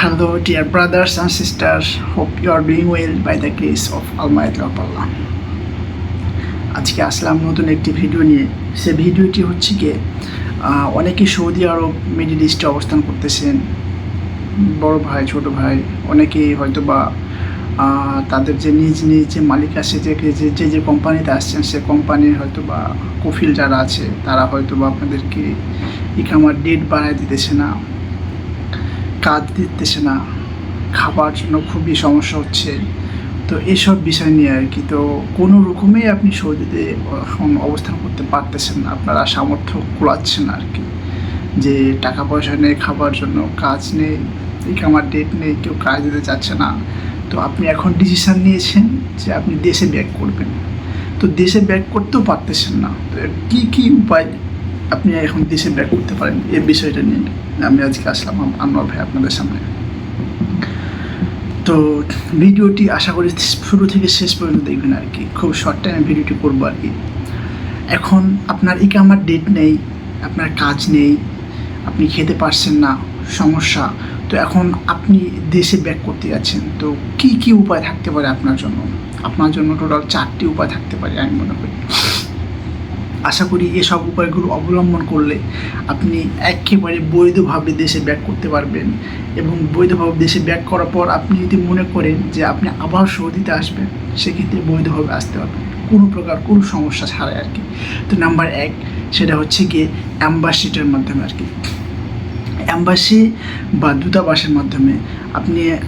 Hello, dear brothers and sisters. Hope you are doing well by the grace of Almighty Allah. আজকে আসলাম নতুন একটি video নিয়ে। সে ভিডিওটি হচ্ছে গিয়ে অনেকে সৌদি আরব মিডল ইস্টে অবস্থান করতেছেন, বড় ভাই ছোট ভাই অনেকেই হয়তো বা তাদের যে নিজ যে মালিক আছে যে কোম্পানিতে আসছেন সে কোম্পানির হয়তো বা কফিল যারা আছে তারা হয়তো বা আপনাদেরকে ইকামার ডেট বাড়ায় দিতেছে না, কাজ দিতেছে না, খাবার জন্য খুবই সমস্যা হচ্ছে। তো এইসব বিষয় নিয়ে আর কি, তো কোনো রকমেই আপনি সৌদিতে এখন অবস্থান করতে পারতেছেন না, আপনারা সামর্থ্য কুলাচ্ছেন আর কি, যে টাকা পয়সা নেই, খাবার জন্য কাজ নেই, ইকামার ডেট নেই, কেউ কাজ দিতে চাচ্ছে না। তো আপনি এখন ডিসিশান নিয়েছেন যে আপনি দেশে ব্যাক করবেন, তো দেশে ব্যাক করতেও পারতেছেন না। তো কী উপায় আপনি এখন দেশে ব্যাক করতে পারেন, এই বিষয়টা নিয়ে আমি আজকে আসলাম আনোয়ার ভাই আপনাদের সামনে। তো ভিডিওটি আশা করি শুরু থেকে শেষ পর্যন্ত দেখবেন আর কি, খুব শর্ট টাইমে ভিডিওটি করবো আর কি। এখন আপনার ইকামার ডেট নেই, আপনার কাজ নেই, আপনি খেতে পারছেন না, সমস্যা। তো এখন আপনি দেশে ব্যাক করতে যাচ্ছেন, তো কী উপায় থাকতে পারে আপনার জন্য? আপনার জন্য টোটাল 4টি উপায় থাকতে পারে আমি মনে করি। আশা করি এসব উপায়গুলো অবলম্বন করলে আপনি একেবারে বৈধভাবে দেশে ব্যাক করতে পারবেন, এবং বৈধভাবে দেশে ব্যাক করার পর আপনি যদি মনে করেন যে আপনি আবার সৌদিতে আসবেন, সেক্ষেত্রে বৈধভাবে আসতে পারবেন কোনো প্রকার কোনো সমস্যা ছাড়াই আর কি। তো নাম্বার 1 সেটা হচ্ছে গিয়ে অ্যাম্বাসিডার মাধ্যমে আর কি, অ্যাম্বাসি বা দূতাবাসের মাধ্যমে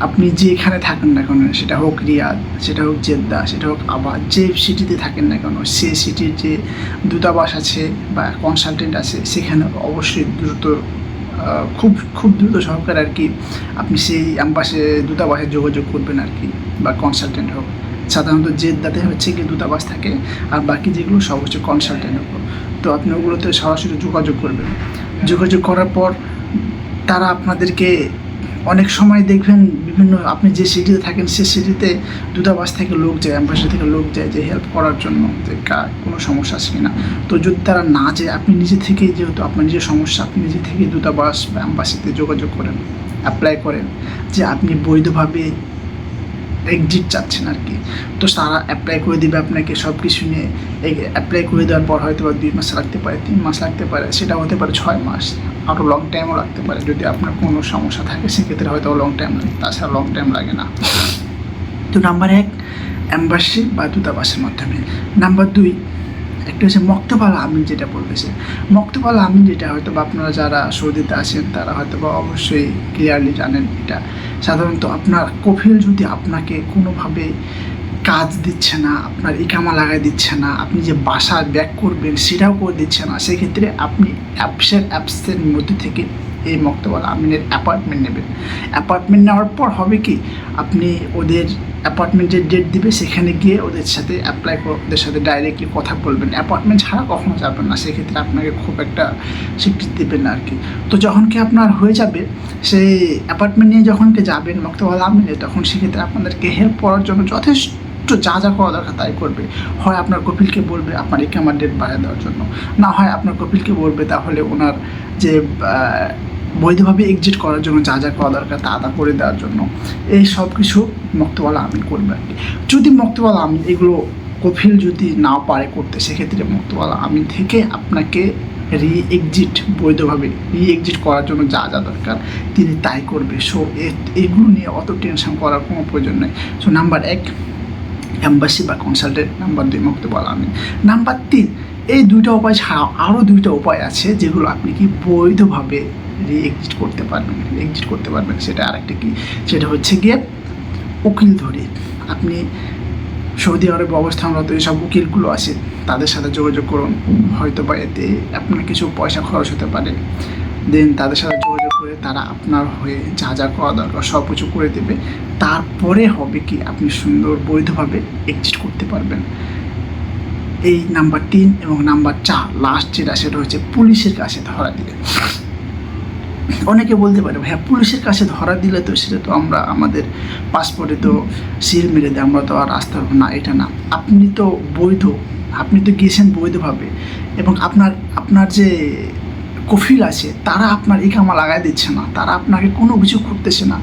আপনি যেখানে থাকেন না কেন, সেটা হোক রিয়াদ, সেটা হোক জেদ্দা, সেটা হোক আবার যে সিটিতে থাকেন না কেন, সে সিটির যে দূতাবাস আছে বা কনসালটেন্ট আছে সেখানে অবশ্যই খুব দ্রুত সহকারে আর কি আপনি সেই দূতাবাসে যোগাযোগ করবেন আর কি, বা কনসালটেন্ট হোক। সাধারণত জেদ্দাতে হচ্ছে কি দূতাবাস থাকে, আর বাকি যেগুলো সব হচ্ছে কনসালটেন্ট হোক। তো আপনি ওগুলোতে সরাসরি যোগাযোগ করবেন। যোগাযোগ করার পর তারা আপনাদেরকে অনেক সময় দেখবেন বিভিন্ন আপনি যে সিটিতে থাকেন সে সিটিতে দূতাবাস থেকে লোক যায়, অ্যাম্বাসি থেকে লোক যায় যে হেল্প করার জন্য, যে কোনো সমস্যা আছে কিনা। তো যদি তারা না যায়, আপনি নিজে থেকে, যেহেতু আপনার নিজের সমস্যা, আপনি নিজে থেকে দূতাবাস বা অ্যাম্বাসিতে যোগাযোগ করেন, অ্যাপ্লাই করেন যে আপনি বৈধভাবে এক্সিট চাচ্ছেন আর কি। তো তারা অ্যাপ্লাই করে দেবে আপনাকে সব কিছু নিয়ে। অ্যাপ্লাই করে দেওয়ার পর হয়তো বা 2 মাস লাগতে পারে, 3 মাস লাগতে পারে, সেটা হতে পারে 6 মাস, আরও লং টাইমও লাগতে পারে। যদি আপনার কোনো সমস্যা থাকে সেক্ষেত্রে হয়তো লং টাইম লাগে, তাছাড়া লং টাইম লাগে না। তো নাম্বার 1 অ্যাম্বাসি বা দূতাবাসের মাধ্যমে। নাম্বার 2 একটা হচ্ছে মক্তব আল আমিন, যেটা বলতেছে মক্তব আল আমিন, যেটা হয়তো বা আপনারা যারা সৌদিতে আছেন তারা হয়তো বা অবশ্যই ক্লিয়ারলি জানেন। এটা সাধারণত আপনার কফিল যদি আপনাকে কোনোভাবে কাজ দিচ্ছে না, আপনার ইকামা লাগাই দিচ্ছে না, আপনি যে বাসা ব্যাক করবেন সেটাও করে দিচ্ছে না, সেক্ষেত্রে আপনি অ্যাপসের মধ্যে থেকে এই মক্তব আল আমিনের অ্যাপার্টমেন্ট নেবেন। অ্যাপার্টমেন্ট নেওয়ার পর হবে কি, আপনি ওদের অ্যাপার্টমেন্টের ডেট দিবে, সেখানে গিয়ে ওদের সাথে অ্যাপ্লাই করে ওদের সাথে ডাইরেক্টলি কথা বলবেন। অ্যাপার্টমেন্ট ছাড়া কখনো যাবেন না, সেক্ষেত্রে আপনাকে খুব একটা স্বীকৃতি দেবেন না আর কি। তো যখন কি আপনার হয়ে যাবে, সেই অ্যাপার্টমেন্ট নিয়ে যখন কি যাবেন মক্তব আল আমিনে, তখন সেক্ষেত্রে আপনাদেরকে হেল্প করার জন্য যথেষ্ট যা করা দরকার তাই করবে। হয় আপনার কপিলকে বলবে আপনার ইকামার ডেট বাড়িয়ে দেওয়ার জন্য, না হয় আপনার কপিলকে বলবে তাহলে ওনার যে বৈধভাবে এক্সিট করার জন্য যা করা দরকার তা করে দেওয়ার জন্য। এই সব কিছু মক্তব আল আমিন করবে আর কি। যদি মক্তব আল আমিন এগুলো কফিল যদি না পারে করতে, সেক্ষেত্রে মক্তব আল আমিন থেকে আপনাকে বৈধভাবে এক্সিট করার জন্য যা দরকার তিনি তাই করবে। সো এগুলো নিয়ে অত টেনশন করার কোনো প্রয়োজন নেই। সো নাম্বার 1 অ্যাম্বাসি বা কনসালটেন্ট, নাম্বার 2 মক্তব আল আমিন, নাম্বার 3 এই 2টা উপায় ছাড়াও আরও 2টা উপায় আছে যেগুলো আপনি কি বৈধভাবে এক্সিট করতে পারবেন। সেটা আরেকটা কি, সেটা হচ্ছে গিয়ে উকিল ধরে আপনি সৌদি আরবে অবস্থানরত এসব উকিলগুলো আছে তাদের সাথে যোগাযোগ করুন। হয়তো বা এতে আপনার কিছু পয়সা খরচ হতে পারে, দেন তাদের সাথে যোগাযোগ করে তারা আপনার হয়ে যা করা দরকার সব কিছু করে দেবে। তারপরে হবে কি, আপনি সুন্দর বৈধভাবে এক্সিট করতে পারবেন। এই নাম্বার 3 এবং নাম্বার 4 লাস্ট যেটা, সেটা হচ্ছে পুলিশের কাছে ধরা দিলে। অনেকে বলতে পারে ভাইয়া পুলিশের কাছে ধরা দিলে তো সেটা তো আমরা আমাদের পাসপোর্টে তো সিল মেরে দেয়, আমরা তো আর আসতে পারবো না। এটা না, আপনি তো বৈধ, আপনি তো গিয়েছেন বৈধভাবে, এবং আপনার যে কফিল আছে তারা আপনার ইকামা লাগাই দিচ্ছে না, তারা আপনাকে কোনো কিছু করতেছে না,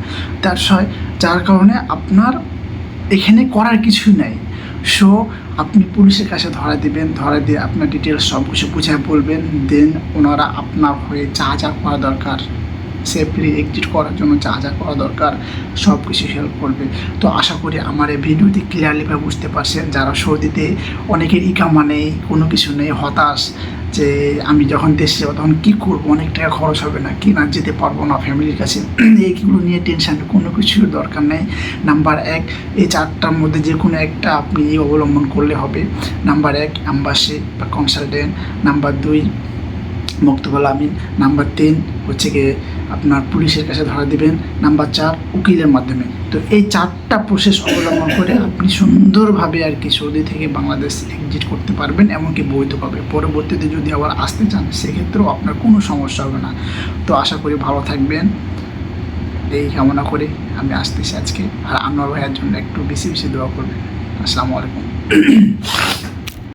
যার কারণে আপনার এখানে করার কিছুই নাই। সো আপনি পুলিশের কাছে ধরা দিবেন, ধরা দিয়ে আপনার ডিটেলস সব কিছু বুঝায় বলবেন, দেন ওনারা আপনার হয়ে যা যা করা দরকার, সেফলি এক্সিট করার জন্য যা যা করা দরকার সব কিছু হেল্প করবে। তো আশা করি আমার এই ভিডিওটি ক্লিয়ারলিভাবে বুঝতে পারছেন। যারা সৌদিতে অনেকের ইকামা নেই, কোনো কিছু নেই, হতাশ যে আমি যখন দেশে যাবো তখন কী করবো, অনেক টাকা খরচ হবে না, কি না যেতে পারবো না ফ্যামিলির কাছে, এইগুলো নিয়ে টেনশন কোনো কিছুর দরকার নেই। নাম্বার 1, এই 4টার মধ্যে যে কোনো একটা আপনি অবলম্বন করলে হবে। নাম্বার 1 অ্যাম্বাসি বা কনসালটেন্ট, নাম্বার 2 মক্তবুল আমিন, নাম্বার 3 হচ্ছে গিয়ে আপনার পুলিশের কাছে ধরা দিবেন, নাম্বার 4 উকিলের মাধ্যমে। তো এই 4টা প্রসেস অবলম্বন করে আপনি সুন্দরভাবে আর কি সৌদি থেকে বাংলাদেশ এক্সিট করতে পারবেন, এমনকি বৈধভাবে। পরবর্তীতে যদি আবার আসতে চান সেক্ষেত্রেও আপনার কোনো সমস্যা হবে না। তো আশা করি ভালো থাকবেন, এই কামনা করে আমি আসতেছি আজকে। আর আনোয়ার ভাইয়ের জন্য একটু বেশি বেশি দোয়া করবেন। আসসালামু আলাইকুম।